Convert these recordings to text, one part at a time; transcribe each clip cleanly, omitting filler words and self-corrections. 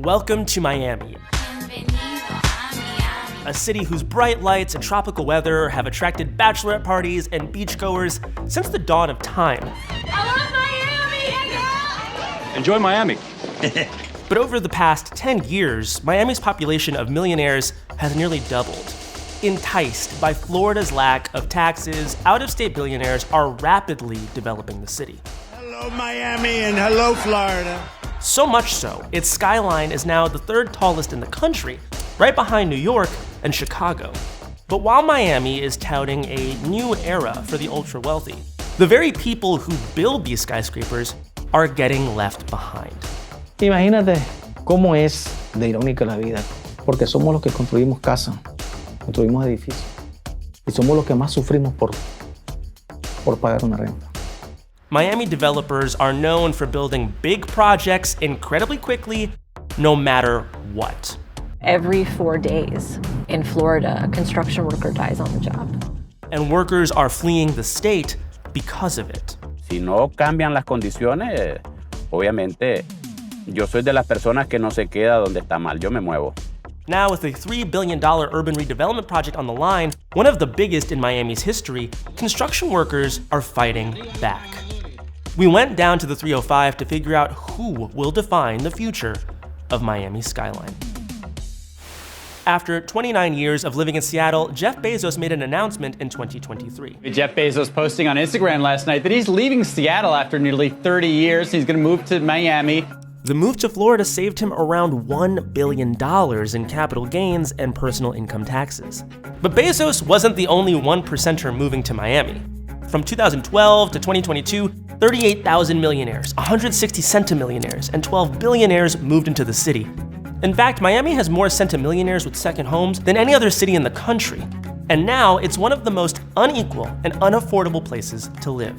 Welcome to Miami, a city whose bright lights and tropical weather have attracted bachelorette parties and beachgoers since the dawn of time. I love Miami! Enjoy Miami. But over the past 10 years, Miami's population of millionaires has nearly doubled. Enticed by Florida's lack of taxes, out-of-state billionaires are rapidly developing the city. Hello, Miami, and hello, Florida. So much so, its skyline is now the third tallest in the country, right behind New York and Chicago. But while Miami is touting a new era for the ultra-wealthy, the very people who build these skyscrapers are getting left behind. Imagínate cómo es de irónica la vida, porque somos los que construimos casas, construimos edificios, y somos los que más sufrimos por pagar una renta. Miami developers are known for building big projects incredibly quickly, no matter what. Every 4 days in Florida, a construction worker dies on the job. And workers are fleeing the state because of it. Si no cambian las condiciones, obviamente, yo soy de las personas que no se queda donde está mal, yo me muevo. Now, with a $3 billion urban redevelopment project on the line, one of the biggest in Miami's history, construction workers are fighting back. We went down to the 305 to figure out who will define the future of Miami's skyline. After 29 years of living in Seattle, Jeff Bezos made an announcement in 2023. Jeff Bezos posting on Instagram last night that he's leaving Seattle after nearly 30 years. He's going to move to Miami. The move to Florida saved him around $1 billion in capital gains and personal income taxes. But Bezos wasn't the only 1%er moving to Miami. From 2012 to 2022, 38,000 millionaires, 160 centimillionaires, and 12 billionaires moved into the city. In fact, Miami has more centimillionaires with second homes than any other city in the country. And now it's one of the most unequal and unaffordable places to live.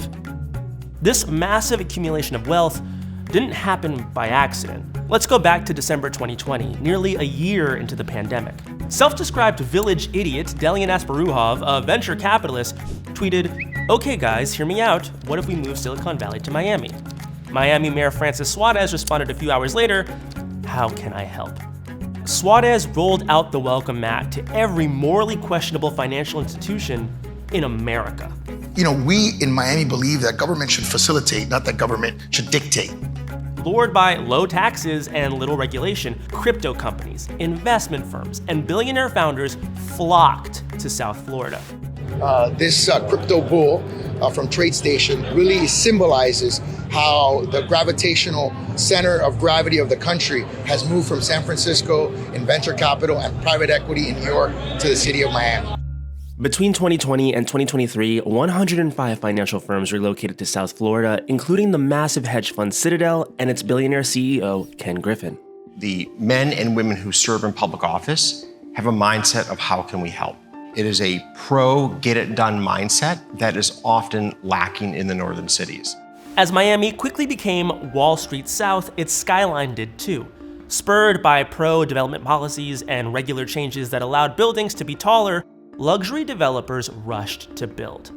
This massive accumulation of wealth didn't happen by accident. Let's go back to December 2020, nearly a year into the pandemic. Self-described village idiot Delian Asparuhov, a venture capitalist, tweeted, "Okay guys, hear me out. What if we move Silicon Valley to Miami?" Miami Mayor Francis Suarez responded a few hours later, "How can I help?" Suarez rolled out the welcome mat to every morally questionable financial institution in America. You know, we in Miami believe that government should facilitate, not that government should dictate. Lured by low taxes and little regulation, crypto companies, investment firms, and billionaire founders flocked to South Florida. This crypto bull from TradeStation really symbolizes how the gravitational center of gravity of the country has moved from San Francisco in venture capital and private equity in New York to the city of Miami. Between 2020 and 2023, 105 financial firms relocated to South Florida, including the massive hedge fund Citadel and its billionaire CEO, Ken Griffin. The men and women who serve in public office have a mindset of how can we help. It is a pro-get-it-done mindset that is often lacking in the northern cities. As Miami quickly became Wall Street South, its skyline did too. Spurred by pro-development policies and regular changes that allowed buildings to be taller, luxury developers rushed to build.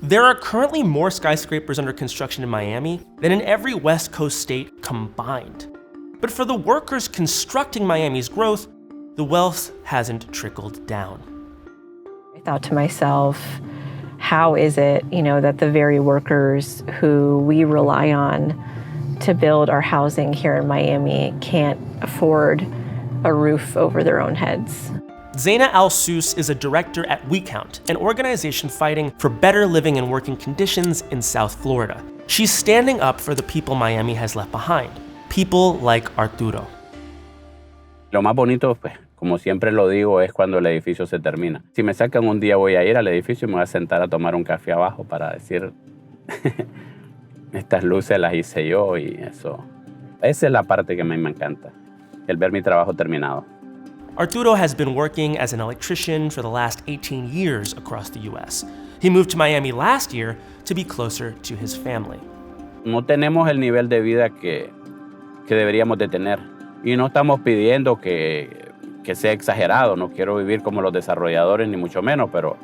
There are currently more skyscrapers under construction in Miami than in every West Coast state combined. But for the workers constructing Miami's growth, the wealth hasn't trickled down. I thought to myself, how is it, that the very workers who we rely on to build our housing here in Miami can't afford a roof over their own heads? Zaina Al-Sous is a director at WeCount, an organization fighting for better living and working conditions in South Florida. She's standing up for the people Miami has left behind, people like Arturo. Lo más bonito, pues, como siempre lo digo, es cuando el edificio se termina. Si me sacan un día voy a ir al edificio y me voy a sentar a tomar un café abajo para decir, estas luces las hice yo y eso. Esa es la parte que a mí me encanta, el ver mi trabajo terminado. Arturo has been working as an electrician for the last 18 years across the US. He moved to Miami last year to be closer to his family. No tenemos el nivel de vida que deberíamos de tener. Y no estamos pidiendo que sea exagerado. No quiero vivir como los desarrolladores, ni mucho menos, pero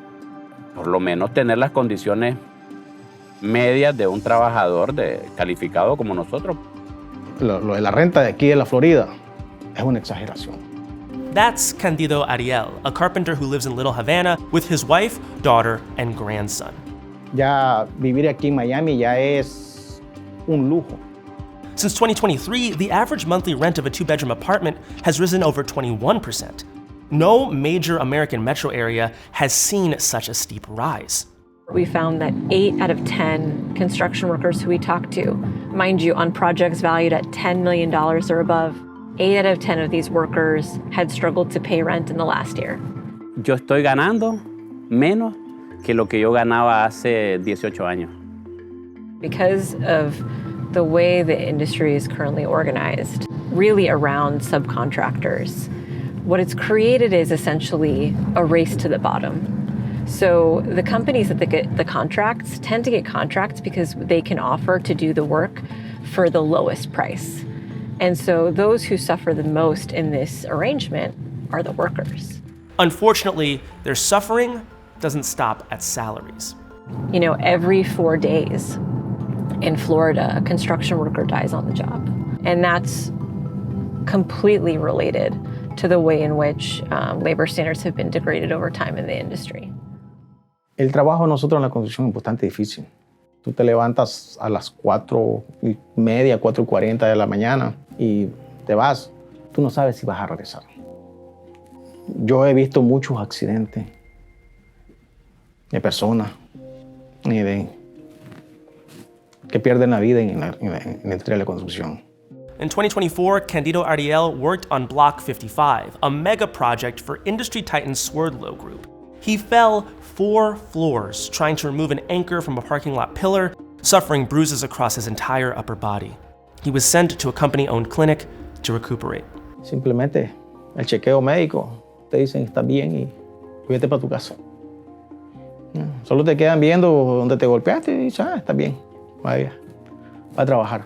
por lo menos tener las condiciones medias de un trabajador calificado como nosotros. Lo de la renta de aquí de la Florida es una exageración. That's Candido Ariel, a carpenter who lives in Little Havana with his wife, daughter, and grandson. Ya vivir aquí en Miami ya es un lujo. Since 2023, the average monthly rent of a two-bedroom apartment has risen over 21%. No major American metro area has seen such a steep rise. We found that 8 out of 10 construction workers who we talked to, mind you, on projects valued at $10 million or above, 8 out of 10 of these workers had struggled to pay rent in the last year. Yo estoy ganando menos que lo que yo ganaba hace 18 años. Because of the way the industry is currently organized, really around subcontractors, what it's created is essentially a race to the bottom. So the companies that get the contracts tend to get contracts because they can offer to do the work for the lowest price. And so those who suffer the most in this arrangement are the workers. Unfortunately, their suffering doesn't stop at salaries. You know, every 4 days in Florida, a construction worker dies on the job. And that's completely related to the way in which labor standards have been degraded over time in the industry. El trabajo de nosotros en la construcción es bastante difícil. Tú te levantas a las 4:30, 4:40 de la mañana y te vas. Tú no sabes si vas a regresar. Yo he visto muchos accidentes de personas que pierden la vida en la industria de la construcción. In 2024, Candido Ariel worked on Block 55, a mega project for industry titan Swerdlow Group. He fell 4 floors trying to remove an anchor from a parking lot pillar, suffering bruises across his entire upper body. He was sent to a company-owned clinic to recuperate. Simplemente el chequeo médico, te dicen estás bien y vete para tu casa. Solo te quedan viendo donde te golpeaste y dicen, estás bien, vaya, va a trabajar.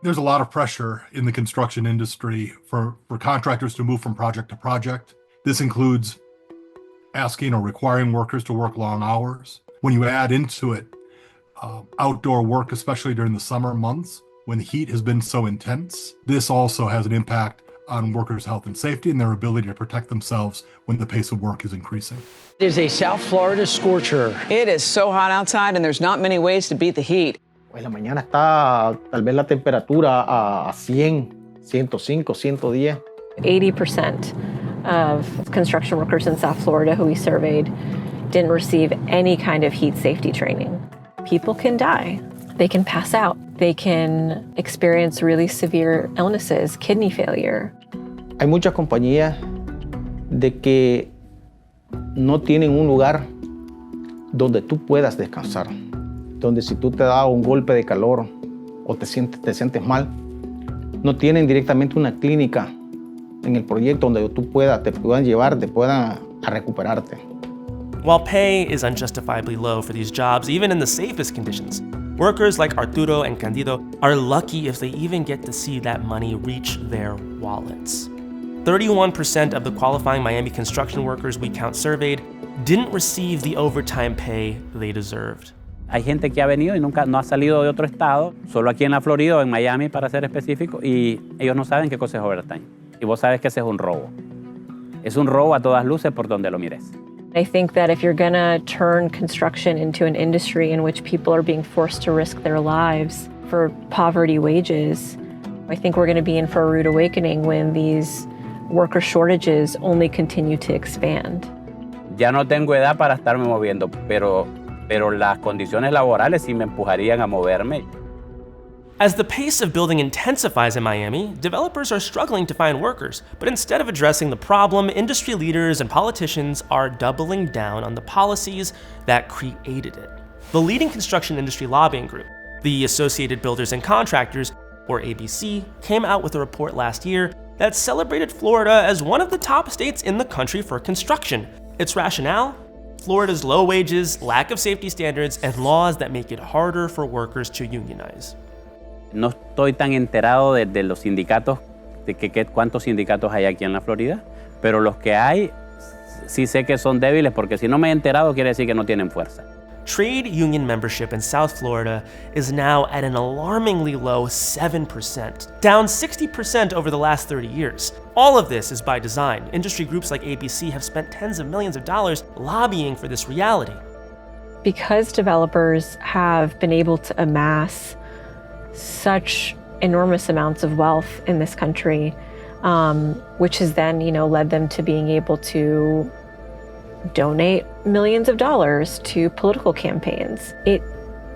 There's a lot of pressure in the construction industry for contractors to move from project to project. This includes asking or requiring workers to work long hours. When you add into it outdoor work, especially during the summer months when the heat has been so intense, this also has an impact on workers' health and safety and their ability to protect themselves when the pace of work is increasing. It is a South Florida scorcher. It is so hot outside and there's not many ways to beat the heat. En la mañana está tal vez la temperatura a 100, 105, 110. 80% of construction workers in South Florida who we surveyed didn't receive any kind of heat safety training. People can die. They can pass out. They can experience really severe illnesses, kidney failure. Hay muchas compañías de que no tienen un lugar donde tú puedas descansar, donde si tú te das un golpe de calor o te sientes mal, no tienen directamente una clínica en el proyecto donde te puedan llevar, te puedan a recuperarte. While pay is unjustifiably low for these jobs, even in the safest conditions, workers like Arturo and Candido are lucky if they even get to see that money reach their wallets. 31% of the qualifying Miami construction workers we surveyed didn't receive the overtime pay they deserved. Hay gente que ha venido y nunca no ha salido de otro estado, solo aquí en la Florida o en Miami para ser específico, y ellos no saben qué cosa es overtime. Y vos sabes que ese es un robo. Es un robo a todas luces por donde lo mires. I think that if you're going to turn construction into an industry in which people are being forced to risk their lives for poverty wages, I think we're going to be in for a rude awakening when these worker shortages only continue to expand. Ya no tengo edad para estarme moviendo, pero las condiciones laborales sí me empujarían a moverme. As the pace of building intensifies in Miami, developers are struggling to find workers, but instead of addressing the problem, industry leaders and politicians are doubling down on the policies that created it. The leading construction industry lobbying group, the Associated Builders and Contractors, or ABC, came out with a report last year that celebrated Florida as one of the top states in the country for construction. Its rationale? Florida's low wages, lack of safety standards, and laws that make it harder for workers to unionize. No estoy tan enterado de los sindicatos, de cuántos sindicatos hay aquí en la Florida, pero los que hay sí sé que son débiles, porque si no me he enterado quiere decir que no tienen fuerza. Trade union membership in South Florida is now at an alarmingly low 7%, down 60% over the last 30 years. All of this is by design. Industry groups like ABC have spent tens of millions of dollars lobbying for this reality. Because developers have been able to amass such enormous amounts of wealth in this country, which has then, led them to being able to donate millions of dollars to political campaigns. It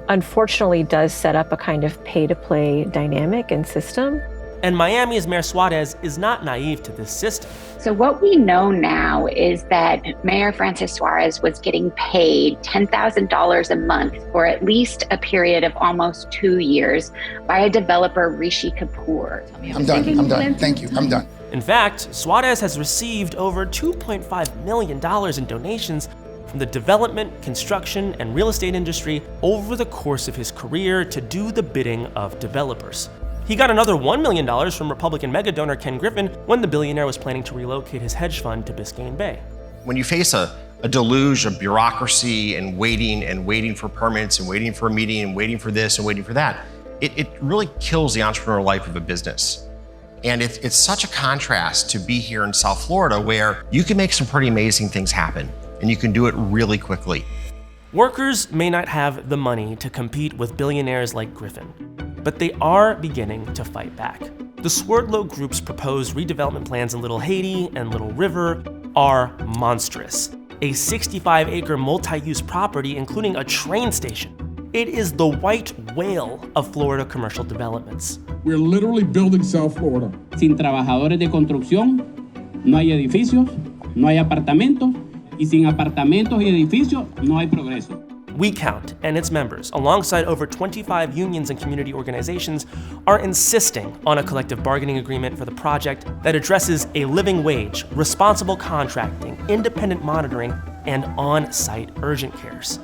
unfortunately does set up a kind of pay-to-play dynamic and system. And Miami's Mayor Suarez is not naive to this system. So what we know now is that Mayor Francis Suarez was getting paid $10,000 a month for at least a period of almost 2 years by a developer, Rishi Kapoor. I'm done. Thank you. I'm done. In fact, Suarez has received over $2.5 million in donations from the development, construction, and real estate industry over the course of his career to do the bidding of developers. He got another $1 million from Republican mega-donor Ken Griffin when the billionaire was planning to relocate his hedge fund to Biscayne Bay. When you face a deluge of bureaucracy and waiting for permits and waiting for a meeting and waiting for this and waiting for that, it really kills the entrepreneurial life of a business. And it's such a contrast to be here in South Florida where you can make some pretty amazing things happen and you can do it really quickly. Workers may not have the money to compete with billionaires like Griffin, but they are beginning to fight back. The Swerdlow Group's proposed redevelopment plans in Little Haiti and Little River are monstrous. A 65-acre multi-use property including a train station. It is the white whale of Florida commercial developments. We're literally building South Florida. Sin trabajadores de construcción, no hay edificios, no hay apartamentos, y sin apartamentos y edificios, no hay progreso. WeCount and its members, alongside over 25 unions and community organizations, are insisting on a collective bargaining agreement for the project that addresses a living wage, responsible contracting, independent monitoring, and on-site urgent cares.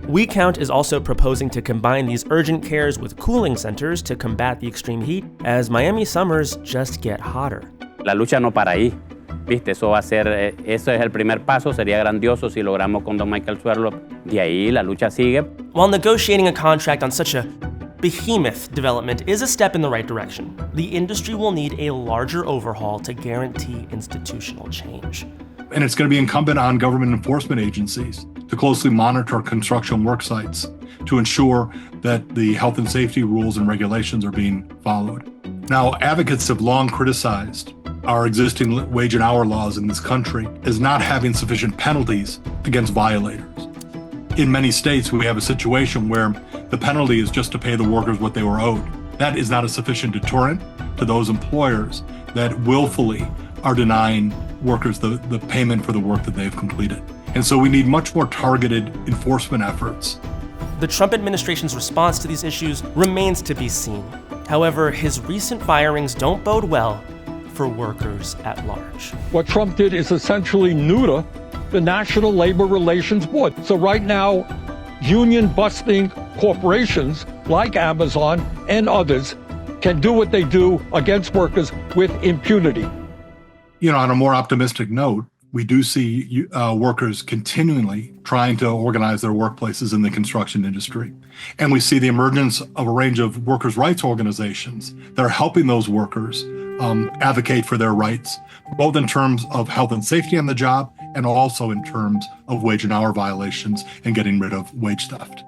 WeCount is also proposing to combine these urgent cares with cooling centers to combat the extreme heat as Miami summers just get hotter. La lucha no para ahí. Viste, eso es el primer paso, sería grandioso si logramos con don Michael Swerdlow. De ahí la lucha sigue. While negotiating a contract on such a behemoth development is a step in the right direction, the industry will need a larger overhaul to guarantee institutional change. And it's going to be incumbent on government enforcement agencies to closely monitor construction work sites to ensure that the health and safety rules and regulations are being followed. Now, advocates have long criticized our existing wage and hour laws in this country as not having sufficient penalties against violators. In many states, we have a situation where the penalty is just to pay the workers what they were owed. That is not a sufficient deterrent to those employers that willfully are denying workers the payment for the work that they've completed. And so we need much more targeted enforcement efforts. The Trump administration's response to these issues remains to be seen. However, his recent firings don't bode well for workers at large. What Trump did is essentially neuter the National Labor Relations Board. So right now, union-busting corporations like Amazon and others can do what they do against workers with impunity. On a more optimistic note, we do see workers continually trying to organize their workplaces in the construction industry. And we see the emergence of a range of workers' rights organizations that are helping those workers advocate for their rights, both in terms of health and safety on the job and also in terms of wage and hour violations and getting rid of wage theft.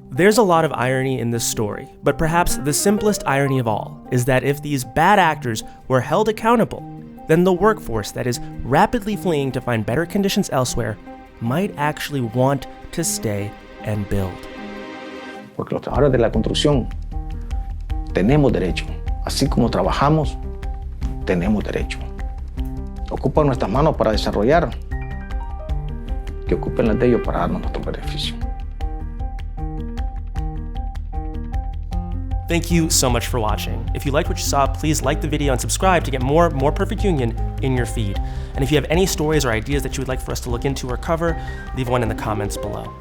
There's a lot of irony in this story, but perhaps the simplest irony of all is that if these bad actors were held accountable, then the workforce that is rapidly fleeing to find better conditions elsewhere might actually want to stay and build. Porque los trabajadores de la construcción tenemos derecho. Así como trabajamos, tenemos derecho. Ocupan nuestras manos para desarrollar, que ocupen las de ellos para darnos nuestro beneficio. Thank you so much for watching. If you liked what you saw, please like the video and subscribe to get more Perfect Union in your feed. And if you have any stories or ideas that you would like for us to look into or cover, leave one in the comments below.